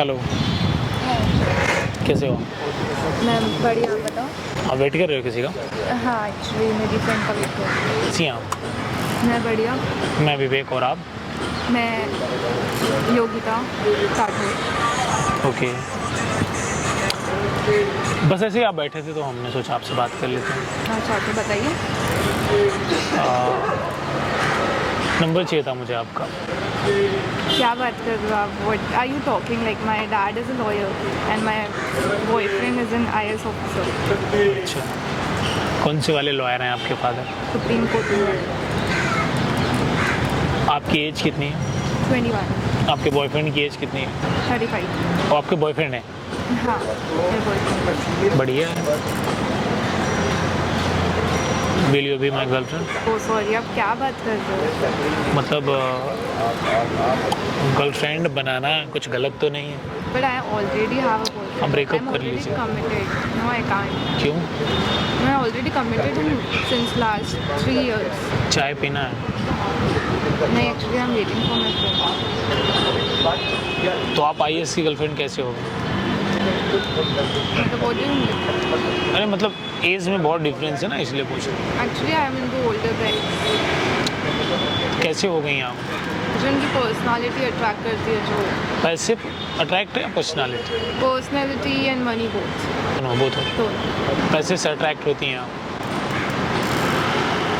Hello, कैसे हो? मैं बढ़िया, आप बताओ। आप वेट कर रहे हो किसी का? हाँ, एक्चुअली मेरी फ्रेंड का वेट कर रही कैसी हैं आप? हूँ। मैं बढ़िया। मैं विवेक, और आप? मैं योगिता राठौर। ओके, बस ऐसे ही आप बैठे थे तो हमने सोचा आपसे बात कर लेते हैं। अच्छा, तो बताइए। नंबर चाहिए था मुझे आपका। क्या बात कर रहे हो आप? What are you talking? Like my dad is a lawyer and my boyfriend is an IAS officer. अच्छा, कौन से वाले लॉयर हैं आपके फादर? सुप्रीम कोर्ट में। आपकी एज कितनी है? 21। आपके बॉयफ्रेंड की एज कितनी है? 35। और आपके बॉयफ्रेंड है? हाँ, मेरे बॉयफ्रेंड। बढ़िया है। Will you be my girlfriend? Oh sorry, आप क्या बात कर रहे हो? मतलब गर्लफ्रेंड बनाना कुछ गलत तो नहीं है? But I already have a boyfriend. आप ब्रेकअप कर लीजिए। कमिटेड। No, I can't. क्यों? मैं ऑलरेडी कमिटेड हूँ सिंस लास्ट 3 years। चाय पीना है? नहीं, actually I am waiting for my friend. तो आप IAS की गर्लफ्रेंड कैसे हो गई? मतलब व्हाट डू यू मीन? अरे मतलब एज में बहुत डिफरेंस है ना, इसलिए पूछ रहा हूँ। Actually I am into older guys. कैसे हो गई आप? जो उनकी पर्सनालिटी अट्रैक्ट करती है, जो पैसे अट्रैक्ट है या personality? Personality and money both. No, both. तो पैसे से अट्रैक्ट होती हैं आप?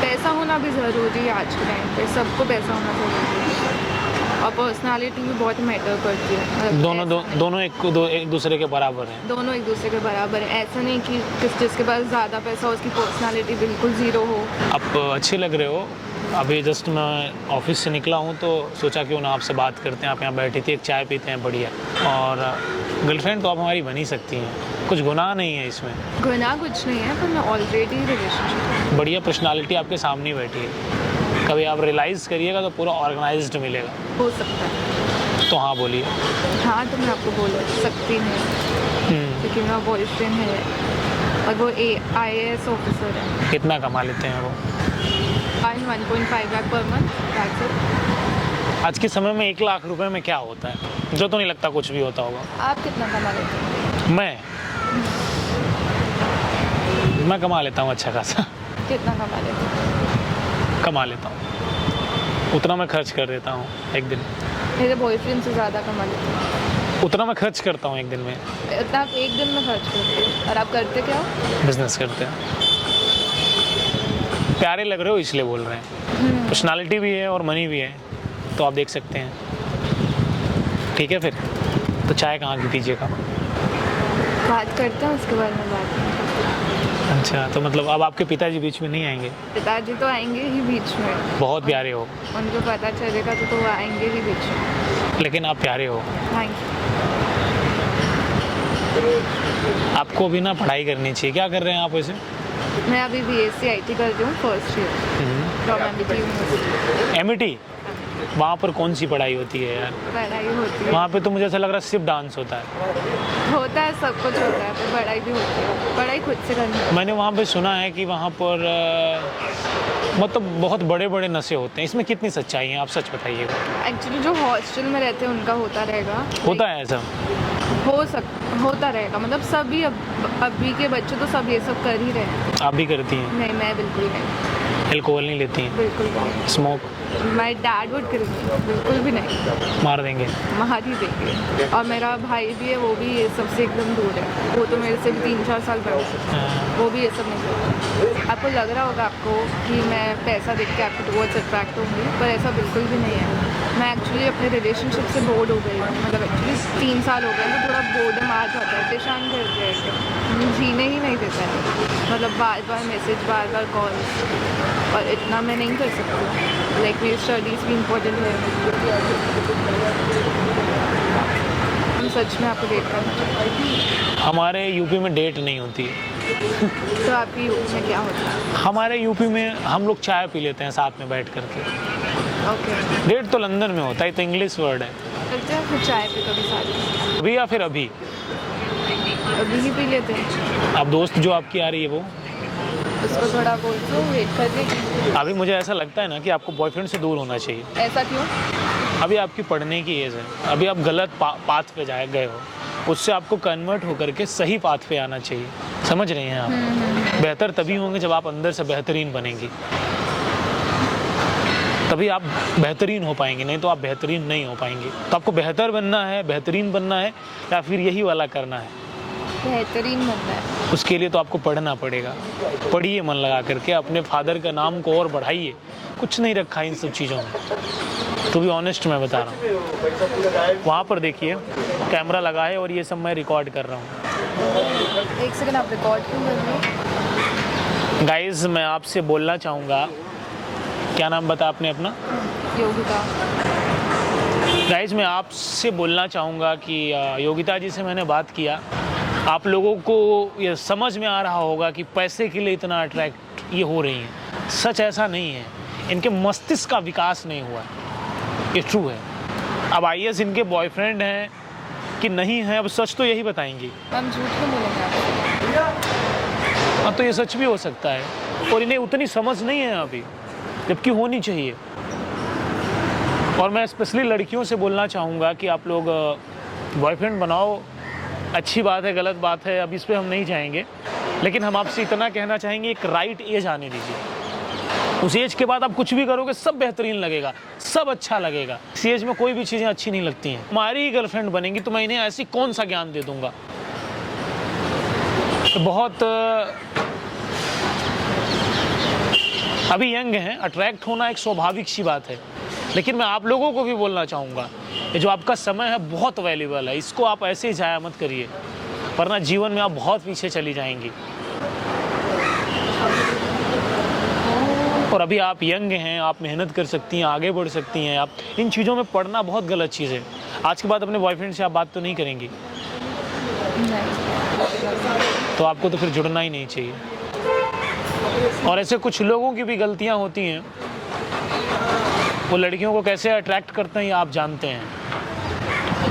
पैसा होना भी ज़रूरी है आज के टाइम पे, सबको पैसा होना ज़रूरी है। और पर्सनालिटी भी बहुत मैटर करती है। मतलब दोनों एक दूसरे के बराबर हैं? दोनों एक दूसरे के बराबर है। ऐसा नहीं कि जिसके पास ज़्यादा पैसा हो उसकी पर्सनालिटी बिल्कुल ज़ीरो हो। आप अच्छे लग रहे हो। अभी जस्ट मैं ऑफिस से निकला हूँ तो सोचा क्यों ना आपसे बात करते हैं। आप यहाँ बैठी थी, एक चाय पीते हैं, बढ़िया। और गर्लफ्रेंड तो आप हमारी बन ही सकती हैं, कुछ गुनाह नहीं है इसमें। गुनाह कुछ नहीं है, पर मैं ऑलरेडी रिलेशनशिप। बढ़िया पर्सनालिटी आपके सामने ही बैठी है। कभी आप रियलाइज़ करिएगा तो पूरा ऑर्गेनाइज्ड मिलेगा। हो सकता है। तो हाँ, बोलिए। हाँ, तो मैं आपको बोल सकती हूँ क्योंकि मेरा बॉयफ्रेंड है और वो IAS ऑफिसर है। कितना कमा लेते हैं वो? 1.5 लाख पर मंथ। आज के समय में 1 लाख रुपए में क्या होता है? मुझे तो नहीं लगता कुछ भी होता होगा। आप कितना कमा लेते हैं? मैं कमा लेता हूँ अच्छा खासा। कितना कमा लेते हैं? कमा लेता हूँ, उतना मैं खर्च कर देता हूँ एक दिन। मेरे बॉयफ्रेंड से ज़्यादा कमा लेते हैं। उतना मैं खर्च करता हूँ एक दिन में। इतना आप एक दिन में खर्च करते हो? और आप करते क्या हो? बिजनेस करते हैं। प्यारे लग रहे हो इसलिए बोल रहे हैं। पर्सनालिटी भी है और मनी भी है, तो आप देख सकते हैं। ठीक है, फिर तो चाय कहाँ की पीजिएगा? बात करते हैं, उसके बाद में बात नहीं। अच्छा, तो मतलब अब आपके पिताजी बीच में नहीं आएंगे? पिताजी तो आएंगे ही बीच में। बहुत प्यारे हो। उनको पता चलेगा तो वो आएंगे ही बीच में। लेकिन आप प्यारे हो। थैंक आपको भी ना पढ़ाई करनी चाहिए। क्या कर रहे हैं आप वैसे? यू। मैं अभी BSc IT कर रही हूँ, first year from MIT university. MIT? वहाँ पर कौन सी पढ़ाई होती है यार? पढ़ाई होती है वहाँ पे तो मुझे ऐसा लग रहा है सिर्फ डांस होता है। सब कुछ होता है, पर पढ़ाई भी होती है। पढ़ाई खुद से करनी है। मैंने वहाँ पे सुना है कि वहाँ पर मतलब बहुत बड़े बड़े नशे होते हैं। इसमें कितनी सच्चाई है, आप सच बताइएगा। एक्चुअली जो हॉस्टल में रहते हैं उनका होता रहेगा। होता है ऐसा? होता रहेगा, मतलब सभी अभी के बच्चे तो सब ये सब कर ही रहे हैं। आप भी करती हैं? नहीं, मैं बिल्कुल नहीं। अल्कोहल नहीं लेती हैं? बिल्कुल नहीं। Smoke? My dad would kill me. बिल्कुल भी नहीं। मार देंगे? मार ही देंगे। और मेरा भाई भी है, वो भी ये सब से एकदम दूर है। वो तो मेरे से भी 3-4 साल बड़ा है। वो भी ये सब नहीं करता। आपको लग रहा होगा आपको कि मैं पैसा देख के आपको टुवर्ड्स अट्रैक्ट होंगी, पर ऐसा बिल्कुल भी नहीं है। मैं एक्चुअली अपने रिलेशनशिप से बोर्ड हो गई हूँ। मतलब एक्चुअली 3 साल हो गए तो थोड़ा बोर्डम आ जाता है, परेशान कर दिया है, जीने ही नहीं देता है। मतलब बार बार मैसेज, बार बार कॉल, और इतना मैं नहीं कर सकती। लाइक मेरी स्टडीज़ भी इम्पोर्टेंट है। हम सच में आपको डेट करना चाहते हैं। हमारे यूपी में डेट नहीं होती है। तो आपकी यूपी में क्या होता है? हमारे यूपी में हम लोग चाय पी लेते हैं साथ में बैठ करके। ओके। डेट तो लंदन में होता है, तो इंग्लिश वर्ड है। करते हैं फिर चाय पे कभी साथ? अभी या फिर अभी? अभी ही पी लेते हैं। अब दोस्त जो आपकी आ रही है वो? उसको थोड़ा बोल दो वेट कर देगी। अभी मुझे ऐसा लगता है ना कि आपको बॉयफ्रेंड से दूर होना चाहिए। ऐसा क्यों? अभी आपकी पढ़ने की एज है, अभी आप गलत पाथ पे गए हो, उससे आपको कन्वर्ट होकर के सही पाथ पे आना चाहिए। समझ रहे हैं आप? बेहतर तभी होंगे जब आप अंदर से बेहतरीन बनेंगी, तभी आप बेहतरीन हो पाएंगे, नहीं तो आप बेहतरीन नहीं हो पाएंगे। तो आपको बेहतर बनना है, बेहतरीन बनना है, या फिर यही वाला करना है? बेहतरीन बनना है। उसके लिए तो आपको पढ़ना पड़ेगा। पढ़िए मन लगा करके, अपने फादर का नाम को और बढ़ाइए। कुछ नहीं रखा इन सब चीज़ों में, तो भी ऑनेस्ट मैं बता रहा हूँ। वहाँ पर देखिए कैमरा लगा है और ये सब मैं रिकॉर्ड कर रहा हूँ। एक सेकंड, आप रिकॉर्ड क्यों कर रहे हो? गाइज मैं आपसे बोलना चाहूँगा, क्या नाम बता आपने अपना? योगिता। गाइज मैं आपसे बोलना चाहूँगा कि योगिता जी से मैंने बात किया। आप लोगों को ये समझ में आ रहा होगा कि पैसे के लिए इतना अट्रैक्ट ये हो रही हैं। सच ऐसा नहीं है, इनके मस्तिष्क का विकास नहीं हुआ है, ये ट्रू है। अब आईएएस इनके बॉयफ्रेंड हैं कि नहीं है, अब सच तो यही बताएंगी। हम झूठ क्यों बोलेंगे आपसे? हाँ, तो ये सच भी हो सकता है, और इन्हें उतनी समझ नहीं है अभी, जबकि होनी चाहिए। और मैं स्पेशली लड़कियों से बोलना चाहूँगा कि आप लोग बॉयफ्रेंड बनाओ, अच्छी बात है, गलत बात है, अब इस पर हम नहीं जाएंगे। लेकिन हम आपसे इतना कहना चाहेंगे, एक राइट एज आने दीजिए। उस एज के बाद आप कुछ भी करोगे सब बेहतरीन लगेगा, सब अच्छा लगेगा। इस एज में कोई भी चीज़ें अच्छी नहीं लगती हैं। हमारी ही गर्लफ्रेंड बनेंगी तो मैं इन्हें ऐसी कौन सा ज्ञान दे दूँगा? तो बहुत अभी यंग हैं, अट्रैक्ट होना एक स्वाभाविक सी बात है। लेकिन मैं आप लोगों को भी बोलना चाहूँगा, ये जो आपका समय है बहुत वैल्यूबल है, इसको आप ऐसे ही जाया मत करिए, वरना जीवन में आप बहुत पीछे चली जाएंगी। और अभी आप यंग हैं, आप मेहनत कर सकती हैं, आगे बढ़ सकती हैं। आप इन चीज़ों में पढ़ना बहुत गलत चीज़ है। आज के बाद अपने बॉयफ्रेंड से आप बात तो नहीं करेंगी, तो आपको तो फिर जुड़ना ही नहीं चाहिए। और ऐसे कुछ लोगों की भी गलतियाँ होती हैं, वो लड़कियों को कैसे अट्रैक्ट करते हैं ये आप जानते हैं।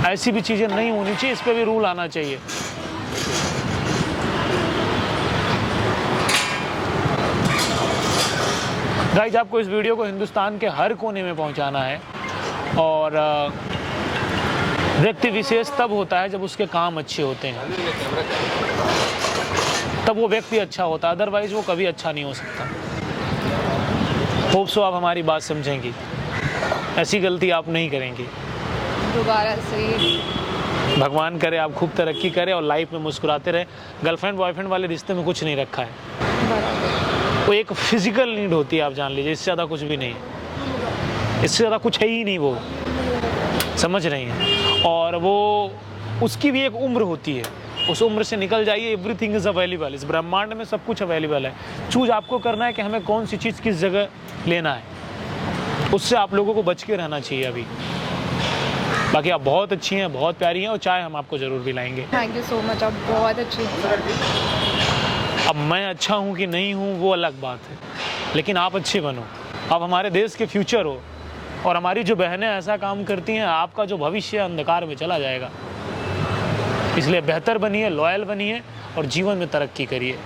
ऐसी भी चीज़ें नहीं होनी चाहिए, इस पे भी रूल आना चाहिए। गाइस आपको इस वीडियो को हिंदुस्तान के हर कोने में पहुंचाना है। और व्यक्ति विशेष तब होता है जब उसके काम अच्छे होते हैं, तब वो व्यक्ति अच्छा होता है, अदरवाइज वो कभी अच्छा नहीं हो सकता। होप सो आप हमारी बात समझेंगी, ऐसी गलती आप नहीं करेंगी दोबारा से। भगवान करे आप खूब तरक्की करें और लाइफ में मुस्कुराते रहे। गर्लफ्रेंड बॉयफ्रेंड वाले रिश्ते में कुछ नहीं रखा है, वो एक फिजिकल नीड होती है, आप जान लीजिए, इससे ज़्यादा कुछ भी नहीं है, इससे ज़्यादा कुछ है ही नहीं, वो समझ रही हैं। और वो उसकी भी एक उम्र होती है, उस उम्र से निकल जाइए। एवरीथिंग इज़ अवेलेबल, इस ब्रह्मांड में सब कुछ अवेलेबल है। चूज आपको करना है कि हमें कौन सी चीज़ किस जगह लेना है, उससे आप लोगों को बच के रहना चाहिए अभी। बाकी आप बहुत अच्छी हैं, बहुत प्यारी हैं, और चाय हम आपको ज़रूर पिलाएंगे। थैंक यू सो मच, आप बहुत अच्छी हैं। अब मैं अच्छा हूँ कि नहीं हूँ वो अलग बात है, लेकिन आप अच्छे बनो। आप हमारे देश के फ्यूचर हो, और हमारी जो बहनें ऐसा काम करती हैं, आपका जो भविष्य अंधकार में चला जाएगा। इसलिए बेहतर बनिए, लॉयल बनिए और जीवन में तरक्की करिए।